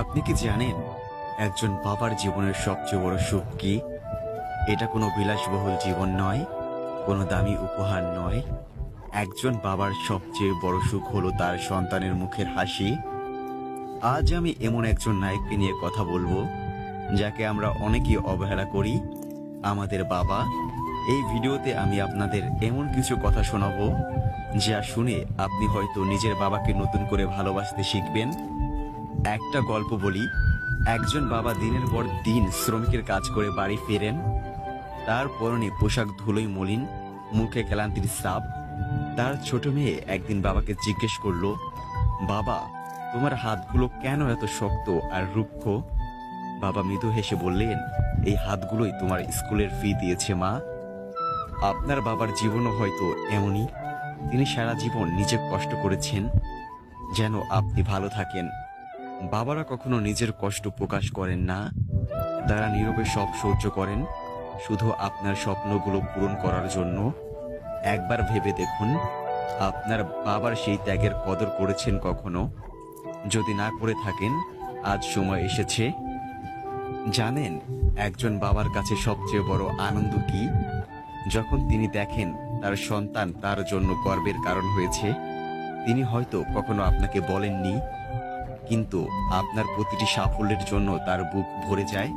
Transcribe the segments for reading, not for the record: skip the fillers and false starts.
আপনি কি জানেন একজন বাবার জীবনের সবচেয়ে বড় সুখ কি? এটা কোনো বিলাসবহুল জীবন নয়, কোনো দামি উপহার নয়। একজন বাবার সবচেয়ে বড় সুখ হলো তার সন্তানের মুখের হাসি। আজ আমি এমন একজন নায়ককে নিয়ে কথা বলবো যাকে আমরা অনেকেই অবহেলা করি, আমাদের বাবা। এই ভিডিওতে আমি আপনাদের এমন কিছু কথা শোনাবো যা শুনে আপনি হয়তো নিজের বাবাকে নতুন করে ভালোবাসতে শিখবেন। একটা গল্প বলি। একজন বাবা দিনের পর দিন শ্রমিকের কাজ করে বাড়ি ফেরেন। তার পরনে পোশাক ধুলোয় মলিন, মুখে ক্লান্তির ছাপ। তার ছোট মেয়ে একদিন বাবাকে জিজ্ঞেস করলো, বাবা, তোমার হাতগুলো কেন এত শক্ত আর রুক্ষ? বাবা মৃদু হেসে বললেন, এই হাতগুলোই তোমার স্কুলের ফি দিয়েছে মা। আপনার বাবার জীবনও হয়তো এমনই। তিনি সারা জীবন নিজে কষ্ট করেছেন যেন আপনি ভালো থাকেন। বাবারা কখনো নিজের কষ্ট প্রকাশ করেন না, তারা নীরবে সব সহ্য করেন শুধু আপনার স্বপ্নগুলো পূরণ করার জন্য। একবার ভেবে দেখুন, আপনার বাবার সেই ত্যাগের কদর করেছেন কখনো? যদি না করে থাকেন, আজ সময় এসেছে। জানেন একজন বাবার কাছে সবচেয়ে বড় আনন্দ কি? যখন তিনি দেখেন তার সন্তান তার জন্য গর্বের কারণ হয়েছে। তিনি হয়তো কখনো আপনাকে বলেননি, কিন্তু আপনার প্রতিটি সাফল্যের জন্য তার বুক ভরে যায়।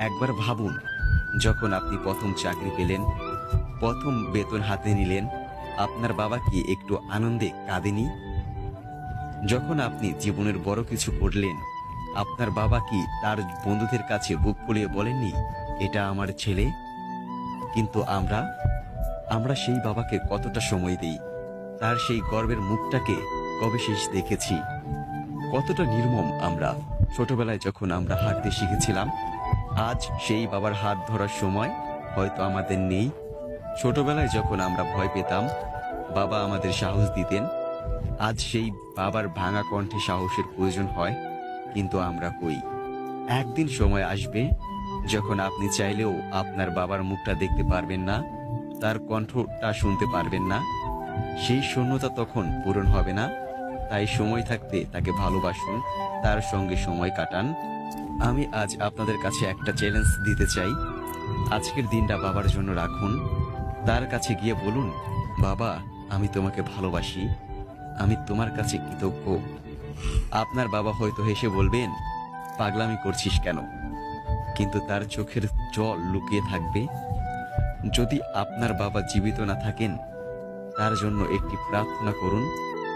একবার ভাবুন, যখন আপনি প্রথম চাকরি পেলেন, প্রথম বেতন হাতে নিলেন, আপনার বাবা কি একটু আনন্দে কাঁদেনি? যখন আপনি জীবনের বড় কিছু করলেন, আপনার বাবা কি তার বন্ধুদের কাছে বুক ফুলিয়ে বলেননি, এটা আমার ছেলে? কিন্তু আমরা সেই বাবাকে কতটা সময় দিই? তার সেই গর্বের মুখটাকে কবে শেষ দেখেছি? কতটা নির্মম আমরা ছোটবেলায় যখন আমরা হাঁটতে শিখেছিলাম। আজ সেই বাবার হাত ধরার সময় হয়তো আমাদের নেই। ছোটবেলায় যখন আমরা ভয় পেতাম, বাবা আমাদের সাহস দিতেন। আজ সেই বাবার ভাঙা কণ্ঠে সাহসের প্রয়োজন হয়, কিন্তু আমরা কই? একদিন সময় আসবে যখন আপনি চাইলেও আপনার বাবার মুখটা দেখতে পারবেন না, তার কণ্ঠটা শুনতে পারবেন না। সেই শূন্যতা তখন পূরণ হবে না। তাই সময় থাকতে তাকে ভালোবাসুন, তার সঙ্গে সময় কাটান। আমি আজ আপনাদের কাছে একটা চ্যালেঞ্জ দিতে চাই। আজকের দিনটা বাবার জন্য রাখুন। তার কাছে গিয়ে বলুন, বাবা, আমি তোমাকে ভালোবাসি, আমি তোমার কাছে কৃতজ্ঞ। আপনার বাবা হয়তো হেসে বলবেন, পাগলামি করছিস কেন? কিন্তু তার চোখের জল লুকিয়ে থাকবে। যদি আপনার বাবা জীবিত না থাকেন, তার জন্য একটি প্রার্থনা করুন।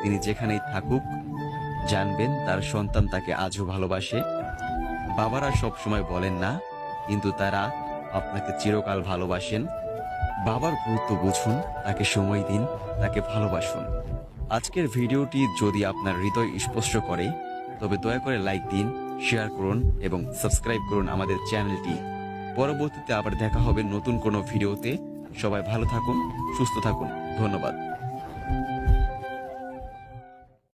তিনি যেখানেই থাকুক, জানবেন তার সন্তান তাকে আজও ভালোবাসে। বাবারা সব সময় বলেন না, কিন্তু তারা আপনাকে চিরকাল ভালোবাসেন। বাবার গুরুত্ব বুঝুন, তাকে সময় দিন, তাকে ভালোবাসুন। আজকের ভিডিওটি যদি আপনার হৃদয় স্পর্শ করে, তবে দয়া করে লাইক দিন, শেয়ার করুন এবং সাবস্ক্রাইব করুন আমাদের চ্যানেলটি। পরবর্তীতে আবার দেখা হবে নতুন কোনো ভিডিওতে। সবাই ভালো থাকুন, সুস্থ থাকুন। ধন্যবাদ।